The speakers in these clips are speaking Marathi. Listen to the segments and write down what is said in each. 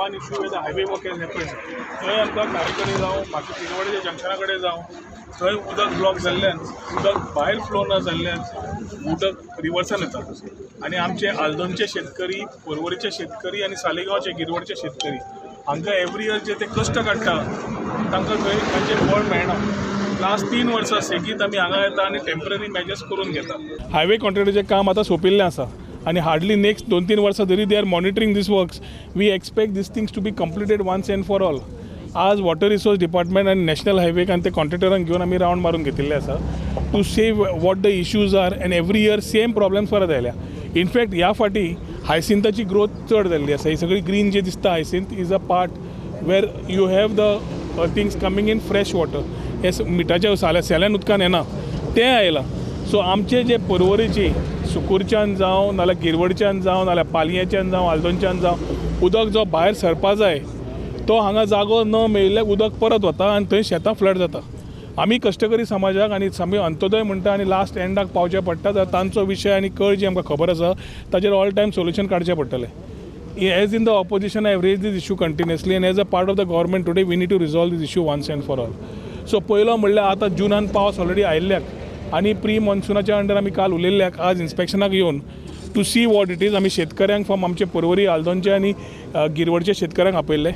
one issue where the highway work has happened. थंय आमकां कारेकडे जावं बाकी तिरवाडेच्या जंक्शना कडेन जावं थंय उदक ब्लॉक जाल्ल्यान उदक भायर फ्लो न जाल्ल्यान उदक रिवर्सान येता आनी आमचे आल्दोनचे शेतकरी पर्वरीचे शेतकरी आनी सालेगांवचे गिरवडचे शेतकरी हांकां एवरी इयर जे ते कश्ट काडटा तांकां थंय तांचें फळ मेळना. लास्ट 3 वर्सां सेगीत आमी हांगा येता आनी टेम्पररी मेजर्स करून घेता. हायवे कॉन्ट्रॅक्टराचें काम आतां सोंपिल्लें आसा आनी हार्डली नेक्स्ट 2-3 वर्सां जरी they are monitoring these works we expect these things to be completed once and for all. आज वॉटर रिसोर्स डिपार्टमेंट आनी नॅशनल हायवेक आनी ते कॉन्ट्रॅक्टरांक घेवन आमी रावंड मारून घेतिल्ले आसा to see what the issues are and every year same problems परत आयल्या. इनफॅक्ट ह्या फाटी हायसिंथाची ग्रोथ चड जाल्ली आसा. ही सगळी ग्रीन जे दिसता hyacinth is a part where you have the things coming in fresh water. हे मिठाच्या सेल्यान उदकान येना तें आयलां. सो आमचे जे पर्वरीची सुकूरच्यान जावं नाल्यार गिरवडच्यान जावं नाल्यार पालयेच्यान जावं आल्दोनच्यान जावं उदक जो भायर सरपा जाय तो हांगा जागो न मेळिल्ल्याक उदक परत वता आनी थंय शेतां फ्लड जाता. आमी कश्टकरी समाजाक आनी आमी अंत्योदय म्हणटा आनी लास्ट एंडाक पावचें पडटा जाल्यार तांचो विशय आनी कळ जी आमकां खबर आसा ताचेर ऑल टायम सोल्युशन काडचें पडटलें. As in the opposition I have raise this issue continuously and as a part of the government today we need to resolve this issue once and for all. So पयलो म्हणल्यार आतां जुनान पावस ऑलरेडी आयिल्ल्याक आनी प्री मॉन्सुनाच्या अंडर आमी काल उलयल्ल्याक आज इन्स्पेक्शनाक येवन to see what it is आमी शेतकऱ्यांक फ्रॉम आमचे पर्वरी आल्दोनचे आनी गिरवडचे शेतकऱ्यांक आपयल्ले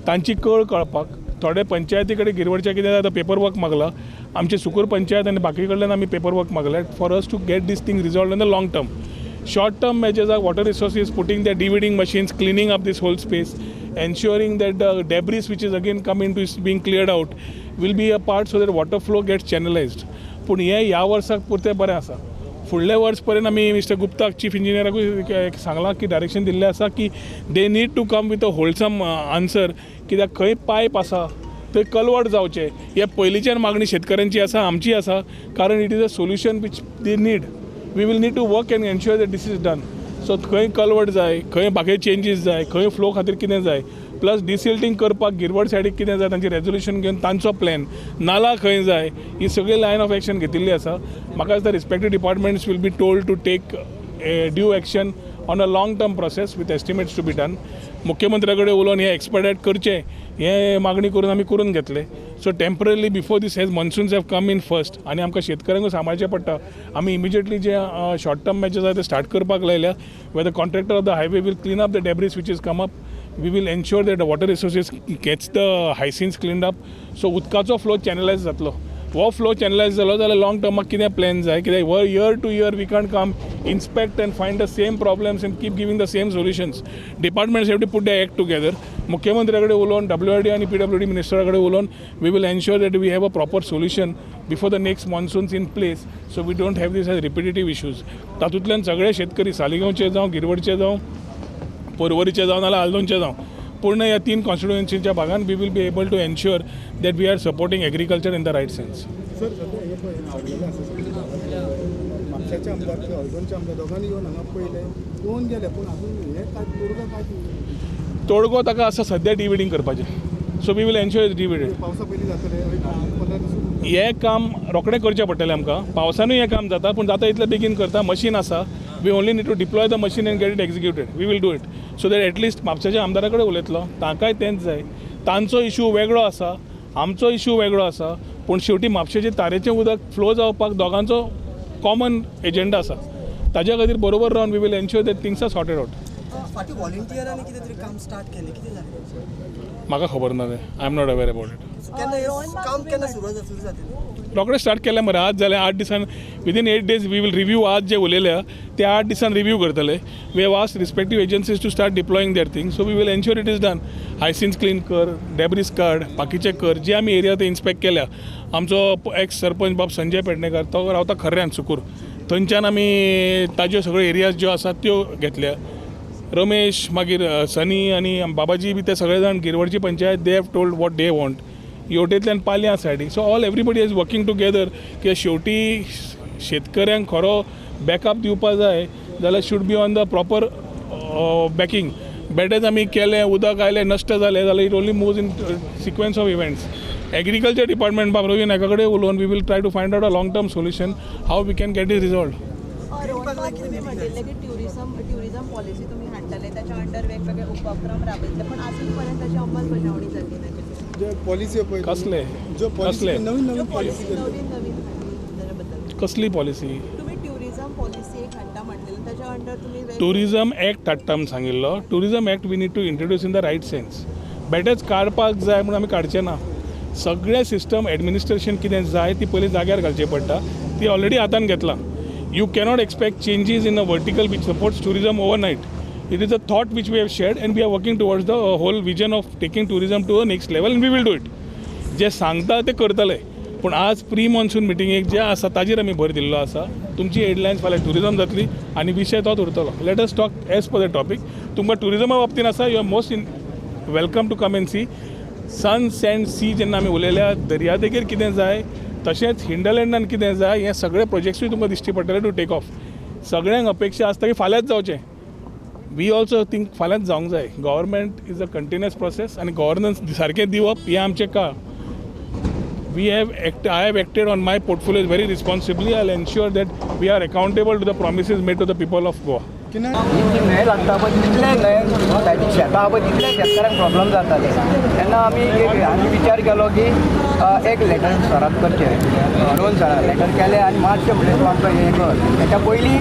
तांची कळ कळपाक. थोडे पंचायती कडेन गिरवडच्या कितें जाता पेपर वर्क मागला आमचे सुकूर पंचायत आनी बाकी कडल्यान आमी पेपर वर्क मागले for us to get this thing resolve in the long term. Short term measures are water resources putting the dividing machines cleaning up this whole space ensuring that the debris which is again come into is being cleared out will be a part so that water flow gets channelized. पूण हे ह्या वर्साक पुरते बरें आसा. फुडले वर्स पर्यंत आमी मिस्टर गुप्ताक चीफ इंजिनियराकूय सांगलां की डायरेक्शन दिल्लें आसा की they need to come with a wholesome answer कित्याक खंय पायप आसा थंय कलवट जावचें. हे पयलींच्यान मागणी शेतकऱ्यांची आसा आमची आसा कारण it is a solution which they need. We will need to work and ensure that this is done. So खंय कलवट जाय खंय बाकी चेंजीस जाय खंय फ्लो खातीर कितें जाय प्लस डिसिल्टिंग करपाक गिरवड सायडीक कितें जाय तांचें रेजोल्युशन घेवन तांचो प्लॅन नाला खंय जाय ही सगळी लायन ऑफ एक्शन घेतिल्ली आसा. म्हाका दिसता respective departments will be told to take due action on a long term process with estimates to be done. मुख्यमंत्र्या कडेन उलोवन हे एक्सपेडायट करचें हे मागणी करून आमी करून घेतले. So temporary before this has monsoons have come in first आनी आमकां शेतकऱ्यांकूय सांबाळचें पडटा. आमी इमिजिएटली जे शॉर्ट टर्म मॅचेस आसा ते स्टार्ट करपाक लायल्या way the contractor of the highway will clean up the debris which is come up. We will ensure that the water resources gets the hyacinth clean up. So उदकाचो फ्लो चॅनलायज जातलो. वो फ्लो चॅनलायज जालो जाल्यार लॉंग टर्माक कितें प्लॅन जाय कित्याक year to year we can't come inspect and find the same problems and keep giving the same solutions. Departments have to put the act together. मुख्यमंत्र्या कडेन उलोवन WID आनी PWD मिनिस्टरा कडेन उलोवन we will ensure that we have a proper solution before the next monsoons in place so we don't have these as repetitive issues. तातूंतल्यान सगळे शेतकरी सालिगांवचे जावं गिरवडचे जावं पर्वरीचे जावं नाल्यार आल्दोनचे जावं पूर्ण ह्या 3 कॉन्स्टिट्युएन्सीच्या भागान we will be able to ensure that we are supporting agriculture in the right sense. म्हापशाचे आमदार ते हळदोनचे आमदार दोगांनी येवन हांगा पयले येवन गेले पूण अजून हे काय तोडगो काय तोडगो ताका आसा सद्या डिविडिंग करपाचें. So we will ensure divided. पावसा पयलीं जातले 15 दीस हें काम रोखडें करचें पडटलें आमकां. पावसानूय हें काम जाता पूण जाता इतलें बेगीन करता. मशीन आसा we only need to deploy the machine and get it executed. We will do it so that at least म्हापशाच्या आमदारा कडेन उलयतलो तांकांय तेंच जाय. तांचो इश्यू वेगळो आसा आमचो इश्यू वेगळो आसा पूण शेवटी म्हापशेचे तारेचें उदक फ्लो जावपाक दोगांचो कॉमन एजेंडा आसा. ताज्या खातीर बरोबर रावन we will ensure that things are sorted out. फाटीं व्हॉलंटियरांनी कितें तरी काम स्टार्ट केलें कितें जालें म्हाका खबर ना तें. I am not aware about it. केन्ना हें काम केन्ना सुरू जातलें रोखडें स्टार्ट केलें मरे. आज जालें 8 दिसान within 8 days we will review. आज जे उलयल्या ते 8 दिसान रिव्यू करतले. We have asked respective agencies to start deploying their thing. So we will ensure it is done. Hyacinth clean कर डेब्रीज काड बाकीचे कर जे आमी एरिया ते इन्स्पेक्ट केल्या. आमचो एक्स सरपंच बाब संजय पेडणेकर तो रावता खऱ्यान सुकूर थंयच्यान आमी ताज्यो सगळ्यो एरियाज ज्यो आसात त्यो घेतल्या. रमेश मागीर सनी आनी बाबाजी बी ते सगळे जाण गिरवडची panchayat they have told what they want. योटेंतल्यान पालयां सायडीक. So all everybody is working together की शेवटी शेतकऱ्यांक खरो बॅकअप दिवपा जाय जाल्यार should be on the proper backing. बेडेज आमी केलें उदक आयलें नश्ट जालें जाल्यार it only moves in sequence of events. Agriculture department बाब रवीन हेका कडेन उलोवन we will try to find out a long term solution how we can get it resolve. Rohan तुम्ही म्हटलेलं की टुरिझम टुरिझम पॉलिसी तुम्ही हाडटले त्याच्या अंडर वेगवेगळे उपक्रम राबयतले पण अजूनपर्यंत त्याची अंमलबजावणी जाल्ली नाही जे पॉलिसी पळय कसले ज्यो पॉलिसी कसले? नवीन ज्यो नवीन पॉलिसी पॉलिसी नवीन नवीन हाडली त्याच्या बद्दल कसली पॉलिसी? तुम्ही ट्युरिझम पॉलिसी एक हाडटा म्हटलेलं त्याच्या अंडर तुम्ही टुरिझम एक्ट हाडटा म्हूण सांगिल्लो. Tourism act we need to introduce in the right sense. बेटेच काडपाक जाय म्हणून आमी काडचे ना. सगळें सिस्टम एडमिनिस्ट्रेशन कितें जाय ती पयलीं जाग्यार घालचें पडटा. ती ऑलरेडी हातान घेतला. You cannot expect changes in a vertical which supports tourism overnight. It is a thought which we have shared and we are working towards the whole vision of taking tourism to the next level and we will do it. जे सांगता ते करतले. पूण आज प्री मॉन्सून मिटिंगेक जे आसा ताजेर आमी भर दिल्लो आसा. तुमची हेडलायन्स फाल्यां टुरिझम जातली आनी विशय तोच उरतलो. Let us talk as per the topic. तुमकां टुरिझमा बाबतीन आसा you are most welcome to come and see. Sun sand sea जेन्ना आमी उलयल्या दर्यादेगेर कितें जाय तशेंच हिंडरलँडान कितें जाय हे सगळे प्रोजेक्ट्सूय तुमकां दिश्टी पडटले टू टेक ऑफ. सगळ्यांक अपेक्षा आसता की फाल्यांच जावचें. वी ऑल्सो थिंक फाल्यांच जावंक जाय. Government is a continuous process आनी गव्हर्नन्स सारकें दिवप हें आमचें काम. I have acted on my portfolio very responsibly. I'll ensure that we are accountable to the promises made to the people of Goa. किन्हय ही न्हंय लागता पळय तितले न्हंय शेतां आहा पळय तितले शेतकाऱ्यांक प्रॉब्लम जाताले. तेन्ना आमी विचार केलो की एक लेटर सरात करचें. 2 सरां लेटर केले आनी मातशें म्हणलें तूं आमकां हें कर. तेच्या पयलीं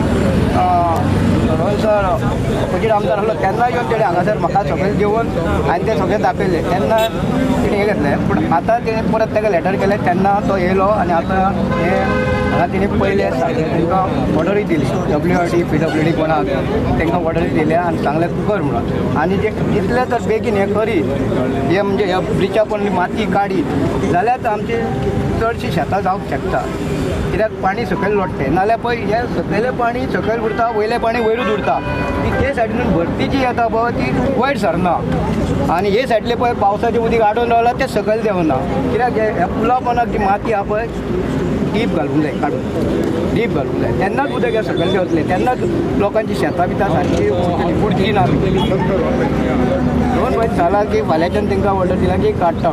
रोहन सर ऑपोजीट आमदार आसलो तेन्ना येवन तेणें हांगासर म्हाका सगळें जेवण हांवें तें सगळें दाखयलें. तेन्ना तिणें हें घेतलें. पूण आतां तेणें परत ताका लेटर केलें तेन्ना तो येयलो आनी आतां हें हांगा तिणें पयलें तांकां ऑर्डरूय दिली. WRD PWD कोणाक तांकां ऑर्डरी दिल्या आनी सांगलें तूं कर म्हणून. आनी जे जितले तर बेगीन हें करीत हें म्हणजे ह्या ब्रिजा पडली माती काडीत जाल्यार आमची चडशीं शेतां जावंक शकता. कित्याक पाणी सकयल लोटतें नाल्यार पळय हें सकयलें पाणी सकयल उरता वयलें पाणी वयरूच उरता. ती ते सायडीन भरती जी येता पळय ती वयर सरना आनी हे सायडले पळय पावसाचें उदीक आडोवन रावला तें सकयल देंवना. कित्याक ह्या पुला पोंदाक जी माती आहा पळय डीप घालूंक जाय काडून डीप घालूंक जाय तेन्नाच उदक ह्या सकयल देंवतलें. तेन्नाच लोकांची शेतां बितां सारकी पूण ती ना. 2 सालां की फाल्यांच्यान तांकां ऑर्डर दिला की काडटा.